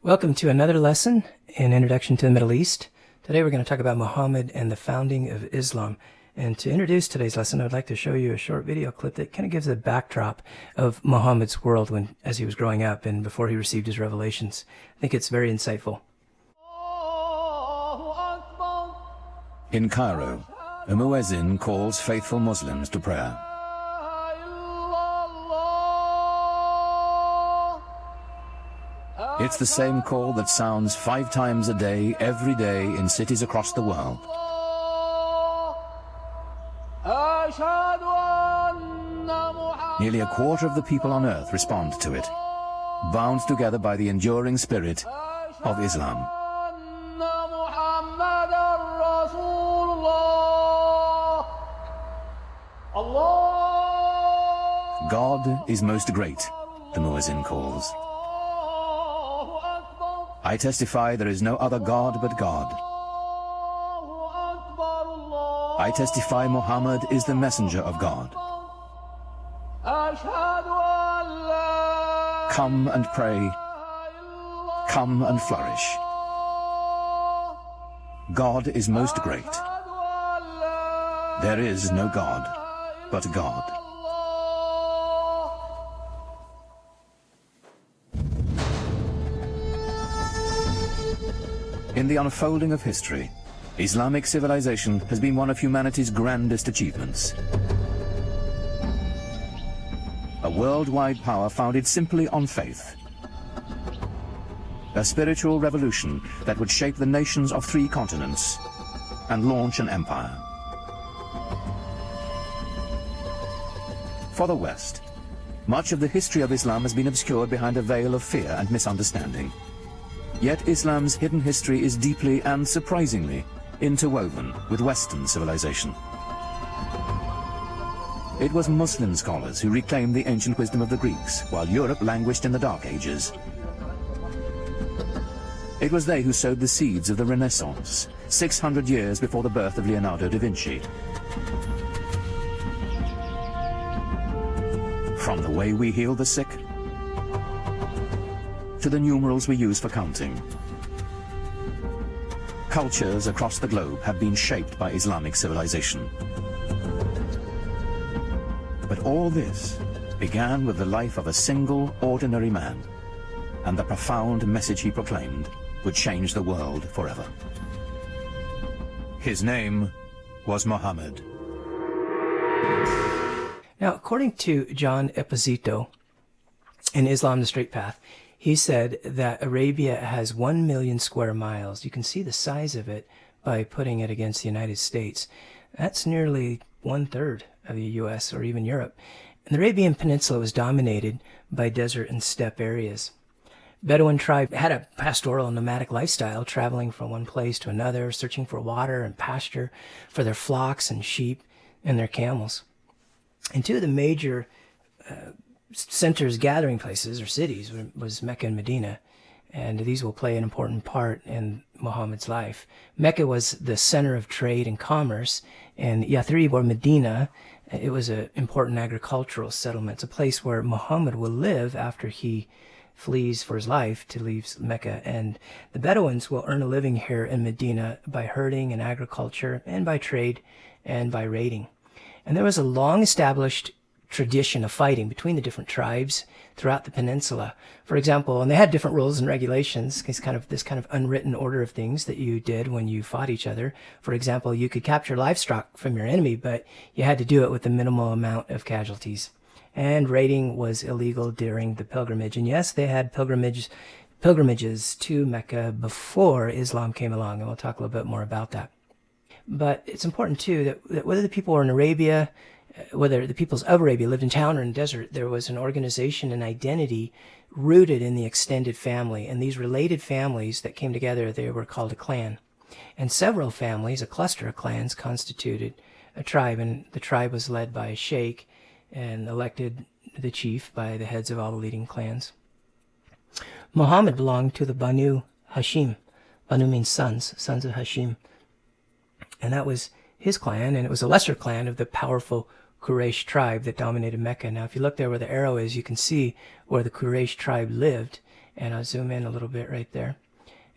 Welcome to another lesson in Introduction to the Middle East. Today we're going to talk about Muhammad and the founding of Islam. And to introduce today's lesson, I'd like to show you a short video clip that kind of gives a backdrop of Muhammad's world as he was growing up and before he received his revelations. I think it's very insightful. In Cairo, a muezzin calls faithful Muslims to prayer. It's the same call that sounds 5 times a day, every day, in cities across the world. Nearly a quarter of the people on earth respond to it, bound together by the enduring spirit of Islam. God is most great, the muezzin calls. I testify there is no other God but God. I testify Muhammad is the messenger of God. Come and pray. Come and flourish. God is most great. There is no God but God. In the unfolding of history, Islamic civilization has been one of humanity's grandest achievements. A worldwide power founded simply on faith. A spiritual revolution that would shape the nations of 3 continents and launch an empire. For the West, much of the history of Islam has been obscured behind a veil of fear and misunderstanding. Yet Islam's hidden history is deeply and surprisingly interwoven with Western civilization. It was Muslim scholars who reclaimed the ancient wisdom of the Greeks, while Europe languished in the Dark Ages. It was they who sowed the seeds of the Renaissance, 600 years before the birth of Leonardo da Vinci. From the way we heal the sick, to the numerals we use for counting. Cultures across the globe have been shaped by Islamic civilization. But all this began with the life of a single, ordinary man, and the profound message he proclaimed would change the world forever. His name was Muhammad. Now, according to John Esposito in Islam, the Straight Path, he said that Arabia has 1 million square miles. You can see the size of it by putting it against the United States. That's nearly 1/3 of the U.S. or even Europe. And the Arabian Peninsula was dominated by desert and steppe areas. Bedouin tribe had a pastoral and nomadic lifestyle, traveling from one place to another, searching for water and pasture for their flocks and sheep and their camels. And 2 of the major centers, gathering places, or cities, was Mecca and Medina, and these will play an important part in Muhammad's life. Mecca was the center of trade and commerce, and Yathrib, or Medina, it was an important agricultural settlement. It's a place where Muhammad will live after he flees for his life to leave Mecca. And the Bedouins will earn a living here in Medina by herding and agriculture, and by trade and by raiding. And there was a long-established tradition of fighting between the different tribes throughout the peninsula. For example, and they had different rules and regulations, this kind of unwritten order of things that you did when you fought each other. For example, you could capture livestock from your enemy, but you had to do it with a minimal amount of casualties. And raiding was illegal during the pilgrimage. And yes, they had pilgrimages to Mecca before Islam came along, and we'll talk a little bit more about that. But it's important too that whether the people were in Arabia, whether the peoples of Arabia lived in town or in the desert, there was an organization and identity rooted in the extended family. And these related families that came together, they were called a clan. And several families, a cluster of clans, constituted a tribe. And the tribe was led by a sheikh and elected the chief by the heads of all the leading clans. Muhammad belonged to the Banu Hashim. Banu means sons of Hashim. And that was his clan, and it was a lesser clan of the powerful Quraysh tribe that dominated Mecca. Now, if you look there where the arrow is, you can see where the Quraysh tribe lived, And I'll zoom in a little bit right there.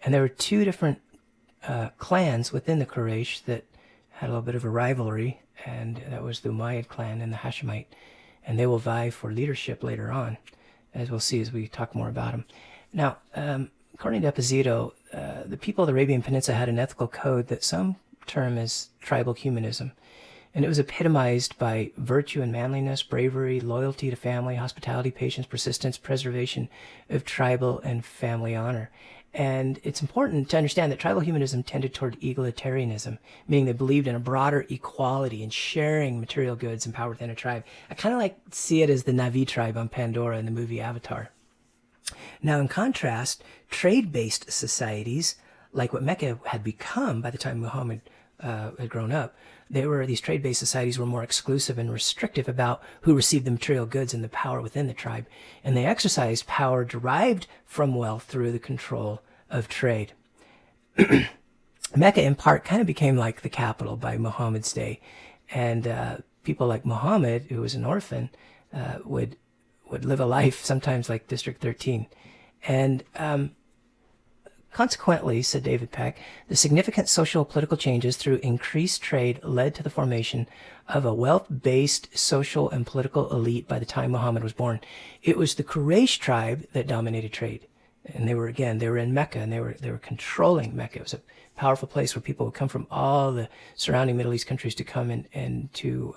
And there were two different clans within the Quraysh that had a little bit of a rivalry, and that was the Umayyad clan and the Hashemite. And they will vie for leadership later on, as we'll see as we talk more about them. Now, according to Esposito, the people of the Arabian Peninsula had an ethical code that some term as tribal humanism. And it was epitomized by virtue and manliness, bravery, loyalty to family, hospitality, patience, persistence, preservation of tribal and family honor. And it's important to understand that tribal humanism tended toward egalitarianism, meaning they believed in a broader equality and sharing material goods and power within a tribe. I kind of see it as the Na'vi tribe on Pandora in the movie Avatar. Now, in contrast, trade-based societies, like what Mecca had become by the time Muhammad had grown up, these trade-based societies were more exclusive and restrictive about who received the material goods and the power within the tribe. And they exercised power derived from wealth through the control of trade. Mecca, in part, kind of became like the capital by Muhammad's day. And people like Muhammad, who was an orphan, would live a life sometimes like District 13. And consequently, said David Peck, the significant social political changes through increased trade led to the formation of a wealth-based social and political elite by the time Muhammad was born. It was the Quraysh tribe that dominated trade. And they were in Mecca, and they were controlling Mecca. It was a powerful place where people would come from all the surrounding Middle East countries to come and to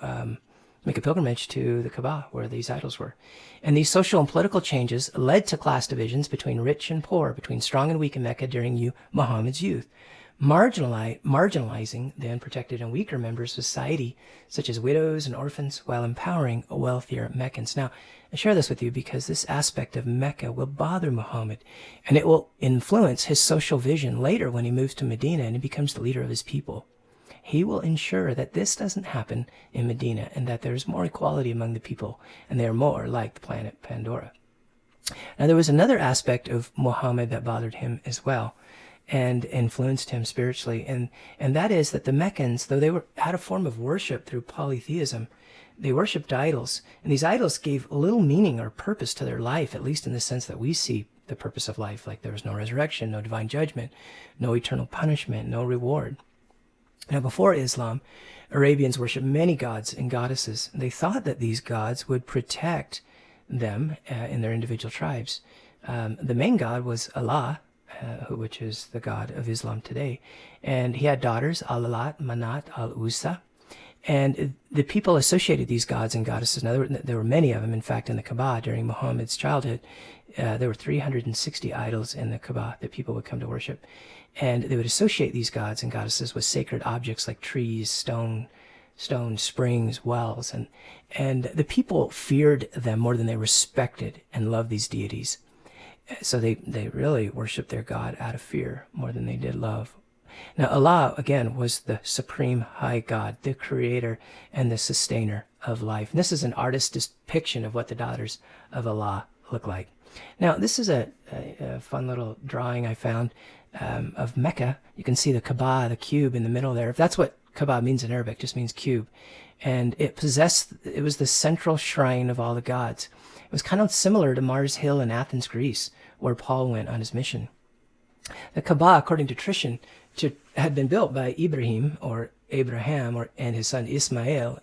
make a pilgrimage to the Kaaba, where these idols were. And these social and political changes led to class divisions between rich and poor, between strong and weak in Mecca during Muhammad's youth, marginalizing the unprotected and weaker members of society, such as widows and orphans, while empowering wealthier Meccans. Now, I share this with you because this aspect of Mecca will bother Muhammad, and it will influence his social vision later when he moves to Medina and he becomes the leader of his people. He will ensure that this doesn't happen in Medina and that there's more equality among the people and they are more like the planet Pandora. Now, there was another aspect of Muhammad that bothered him as well and influenced him spiritually, and that is that the Meccans, though they had a form of worship through polytheism, they worshipped idols, and these idols gave little meaning or purpose to their life, at least in the sense that we see the purpose of life, like there was no resurrection, no divine judgment, no eternal punishment, no reward. Now, before Islam, Arabians worshipped many gods and goddesses. They thought that these gods would protect them in their individual tribes. The main god was Allah, which is the god of Islam today. And he had daughters, Al-Lat, Manat, Al-Uzza. And the people associated these gods and goddesses. Now, there were many of them. In fact, in the Kaaba during Muhammad's childhood, there were 360 idols in the Kaaba that people would come to worship. And they would associate these gods and goddesses with sacred objects like trees, stone, springs, wells. And the people feared them more than they respected and loved these deities. So they really worshiped their god out of fear more than they did love. Now, Allah, again, was the supreme high God, the creator and the sustainer of life. And this is an artist's depiction of what the daughters of Allah look like. Now, this is a fun little drawing I found of Mecca. You can see the Kaaba, the cube in the middle there. If that's what Kaaba means in Arabic, just means cube. And it was the central shrine of all the gods. It was kind of similar to Mars Hill in Athens, Greece, where Paul went on his mission. The Kaaba, according to tradition, had been built by Abraham and his son Ishmael,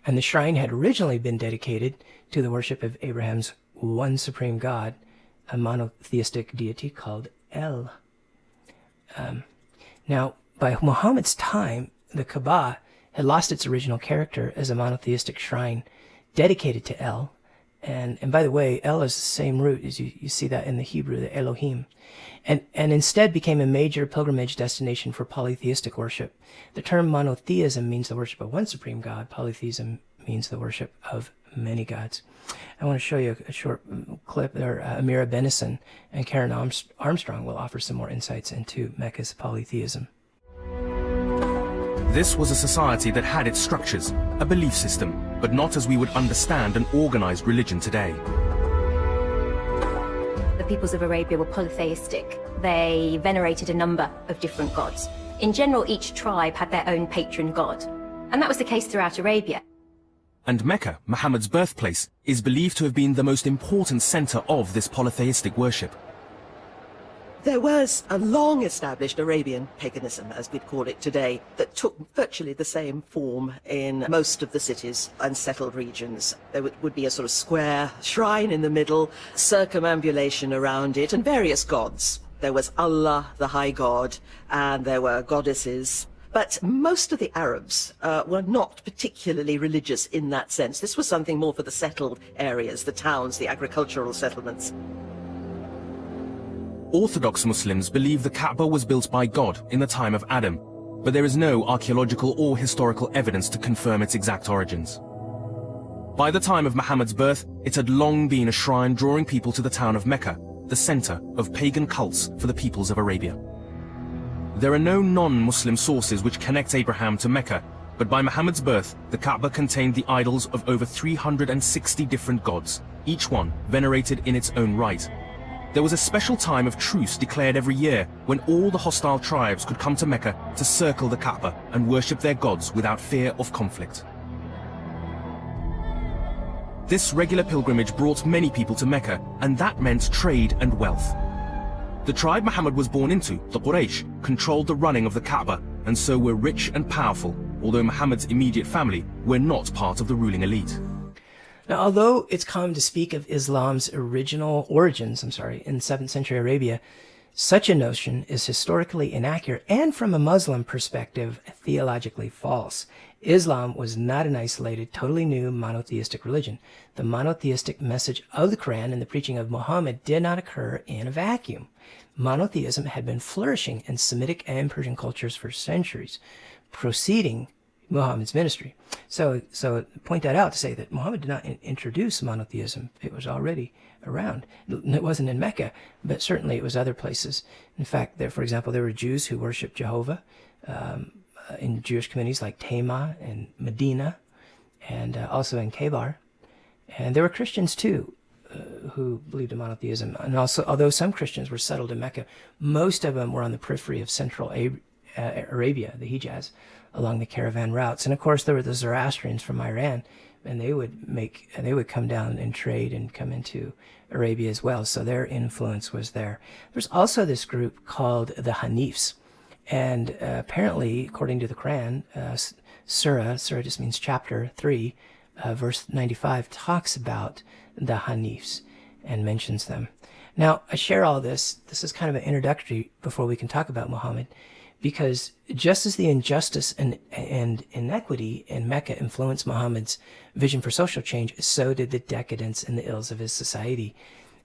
and the shrine had originally been dedicated to the worship of Abraham's one supreme God, a monotheistic deity called El. Now, by Muhammad's time, the Kaaba had lost its original character as a monotheistic shrine dedicated to El. And by the way, El is the same root as you see that in the Hebrew, the Elohim. And instead became a major pilgrimage destination for polytheistic worship. The term monotheism means the worship of one supreme God. Polytheism means the worship of many gods. I want to show you a short clip there. Amira Benison and Karen Armstrong will offer some more insights into Mecca's polytheism. This was a society that had its structures, a belief system, but not as we would understand an organized religion today. The peoples of Arabia were polytheistic. They venerated a number of different gods. In general, each tribe had their own patron god. And that was the case throughout Arabia. and Mecca, Muhammad's birthplace, is believed to have been the most important center of this polytheistic worship. There was a long-established Arabian paganism, as we'd call it today, that took virtually the same form in most of the cities and settled regions. There would be a sort of square shrine in the middle, circumambulation around it, and various gods. There was Allah, the high god, and there were goddesses. But most of the Arabs were not particularly religious in that sense. This was something more for the settled areas, the towns, the agricultural settlements. Orthodox Muslims believe the Kaaba was built by God in the time of Adam, but there is no archaeological or historical evidence to confirm its exact origins. By the time of Muhammad's birth, it had long been a shrine drawing people to the town of Mecca, the center of pagan cults for the peoples of Arabia. There are no non-Muslim sources which connect Abraham to Mecca, but by Muhammad's birth, the Kaaba contained the idols of over 360 different gods, each one venerated in its own right. There was a special time of truce declared every year when all the hostile tribes could come to Mecca to circle the Kaaba and worship their gods without fear of conflict. This regular pilgrimage brought many people to Mecca, and that meant trade and wealth. The tribe Muhammad was born into, the Quraysh, controlled the running of the Kaaba and so were rich and powerful, although Muhammad's immediate family were not part of the ruling elite. Now, although it's common to speak of Islam's original origins, in 7th century Arabia, such a notion is historically inaccurate and, from a Muslim perspective, theologically false. Islam was not an isolated, totally new monotheistic religion. The monotheistic message of the Quran and the preaching of Muhammad did not occur in a vacuum. Monotheism had been flourishing in Semitic and Persian cultures for centuries, preceding Muhammad's ministry. So point that out to say that Muhammad did not introduce monotheism. It was already around. It wasn't in Mecca, but certainly it was other places. In fact, for example, there were Jews who worshiped Jehovah in Jewish communities like Tema and Medina, and also in Khaybar. And there were Christians too who believed in monotheism. And also, although some Christians were settled in Mecca, most of them were on the periphery of central Arabia, the Hijaz, along the caravan routes. And of course there were the Zoroastrians from Iran, and they would come down and trade and come into Arabia as well. So their influence was there. There's also this group called the Hanifs, and apparently, according to the Quran, surah just means chapter 3, verse 95 talks about the Hanifs and mentions them. Now, I share all this. This is kind of an introductory before we can talk about Muhammad, because just as the injustice and inequity in Mecca influenced Muhammad's vision for social change, so did the decadence and the ills of his society.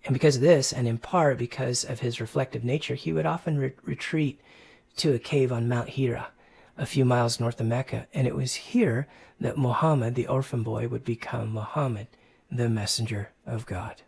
And because of this, and in part because of his reflective nature, he would often retreat to a cave on Mount Hira, a few miles north of Mecca. And it was here that Muhammad, the orphan boy, would become Muhammad, the messenger of God.